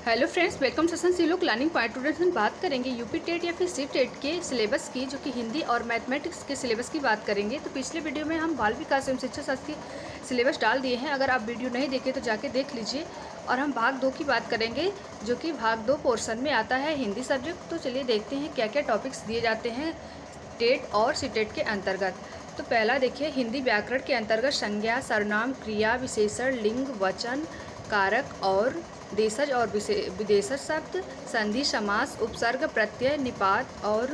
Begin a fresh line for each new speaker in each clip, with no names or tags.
Hello friends, welcome session सी लोग learning point. Today हम बात करेंगे यूपी टेट या फिर सी टेट के सिलेबस की, जो कि हिंदी और मैथमेटिक्स के सिलेबस की बात करेंगे। तो पिछले वीडियो में हम बाल विकास एवं शिक्षा शास्त्र की सिलेबस डाल दिए हैं। अगर आप वीडियो नहीं देखे तो जाके देख लीजिए। और हम भाग 2 की बात करेंगे, जो कि भाग 2 पोर्शन में आता है हिंदी सब्जेक्ट। तो चलिए देखते हैं क्या क्या टॉपिक्स दिए जाते हैं टेट और सी टेट के अंतर्गत। तो पहला देखिए, हिंदी व्याकरण के अंतर्गत संज्ञा, सर्वनाम, क्रिया, विशेषण, लिंग, वचन, कारक और देशज और विदेशज शब्द, संधि, समास, उपसर्ग, प्रत्यय, निपात और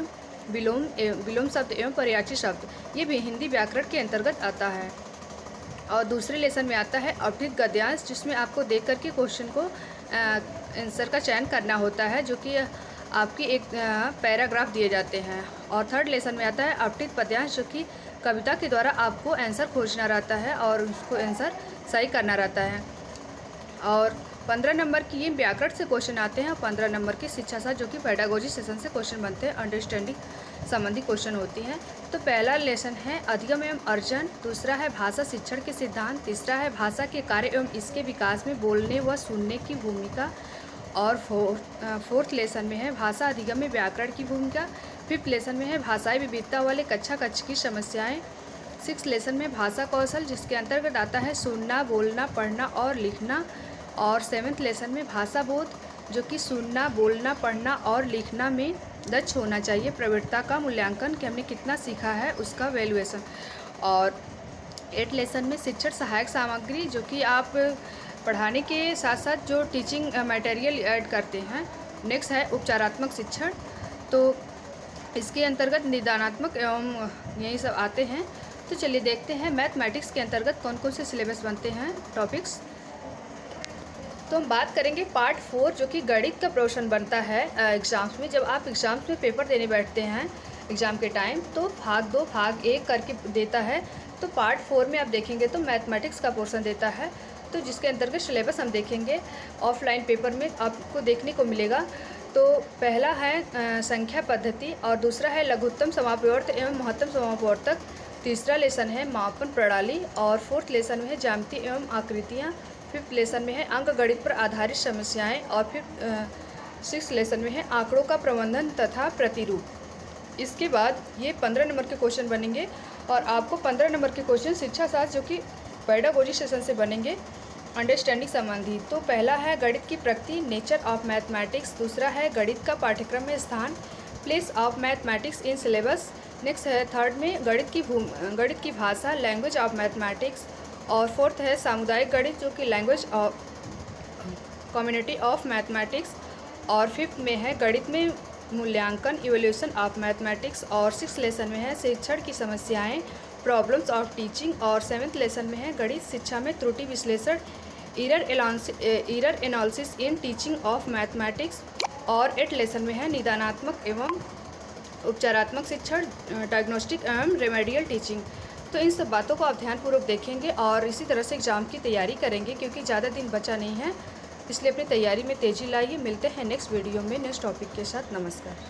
विलोम शब्द एवं पर्यायवाची शब्द, ये भी हिंदी व्याकरण के अंतर्गत आता है। और दूसरे लेसन में आता है अवधित गद्यांश, जिसमें आपको देख करके क्वेश्चन को आंसर का चयन करना होता है, जो कि आपकी एक पैराग्राफ दिए जाते हैं। और थर्ड लेसन में आता है अवधित पद्यांश, जो कि कविता के द्वारा आपको आंसर खोजना रहता है और उसको आंसर सही करना रहता है। और 15 नंबर की ये व्याकरण से क्वेश्चन आते हैं और 15 नंबर की शिक्षा शास्त्र, जो कि पेडागोजी सेशन से क्वेश्चन बनते हैं, अंडरस्टैंडिंग संबंधी क्वेश्चन होती हैं। तो पहला लेसन है अधिगम एवं अर्जन, दूसरा है भाषा शिक्षण के सिद्धांत, तीसरा है भाषा के कार्य एवं इसके विकास में बोलने व सुनने की भूमिका, और फोर्थ लेसन में है भाषा अधिगम में व्याकरण की भूमिका, फिफ्थ लेसन में है भाषाई विविधता वाले कक्षा कक्ष की समस्याएँ, सिक्स लेसन में भाषा कौशल, जिसके अंतर्गत आता है सुनना, बोलना, पढ़ना और लिखना, और सेवन्थ लेसन में भाषा बोध, जो कि सुनना, बोलना, पढ़ना और लिखना में दक्ष होना चाहिए, प्रवृत्ता का मूल्यांकन कि हमने कितना सीखा है उसका वैल्यूएशन। और 8 लेसन में शिक्षण सहायक सामग्री, जो कि आप पढ़ाने के साथ साथ जो टीचिंग मटेरियल ऐड करते हैं। नेक्स्ट है उपचारात्मक शिक्षण, तो इसके अंतर्गत निदानात्मक एवं यही सब आते हैं। तो चलिए देखते हैं मैथमेटिक्स के अंतर्गत कौन कौन से सिलेबस बनते हैं टॉपिक्स। तो हम बात करेंगे पार्ट 4, जो कि गणित का प्रश्न बनता है एग्ज़ाम्स में। जब आप एग्ज़ाम्स में पेपर देने बैठते हैं एग्ज़ाम के टाइम, तो भाग 2 भाग 1 करके देता है। तो पार्ट 4 में आप देखेंगे तो मैथमेटिक्स का पोर्शन देता है, तो जिसके अंतर्गत सिलेबस हम देखेंगे ऑफलाइन पेपर में आपको देखने को मिलेगा। तो पहला है संख्या पद्धति, और दूसरा है लघुत्तम समापवर्त एवं महत्तम समापवर्तक, तीसरा लेसन है मापन प्रणाली, और फोर्थ लेसन में है ज्यामिति एवं आकृतियाँ, फिफ्थ लेसन में है अंक गणित पर आधारित समस्याएं, और फिर सिक्स लेसन में है आंकड़ों का प्रबंधन तथा प्रतिरूप। इसके बाद ये 15 नंबर के क्वेश्चन बनेंगे, और आपको 15 नंबर के क्वेश्चन शिक्षा शास्त्र, जो कि पेडागोजी सेशन से बनेंगे, अंडरस्टैंडिंग संबंधी। तो पहला है गणित की प्रकृति, नेचर ऑफ मैथमेटिक्स, दूसरा है गणित का पाठ्यक्रम में स्थान, place of mathematics in syllabus. Next है थर्ड में गणित की भाषा, लैंग्वेज ऑफ मैथमेटिक्स, और फोर्थ है सामुदायिक गणित, जो कि language of community of mathematics, और फिफ्थ में है गणित में मूल्यांकन, इवोल्यूशन ऑफ मैथमेटिक्स, और सिक्स लेसन में है शिक्षण की समस्याएं, प्रॉब्लम्स ऑफ टीचिंग, और सेवन्थ लेसन में है गणित शिक्षा में त्रुटि विश्लेषण, error analysis in teaching of mathematics, और 8 लेसन में है निदानात्मक एवं उपचारात्मक शिक्षण, डायग्नोस्टिक एवं रेमेडियल टीचिंग। तो इन सब बातों को आप ध्यानपूर्वक देखेंगे और इसी तरह से एग्ज़ाम की तैयारी करेंगे, क्योंकि ज़्यादा दिन बचा नहीं है, इसलिए अपनी तैयारी में तेज़ी लाइए। मिलते हैं नेक्स्ट वीडियो में नेक्स्ट टॉपिक के साथ। नमस्कार।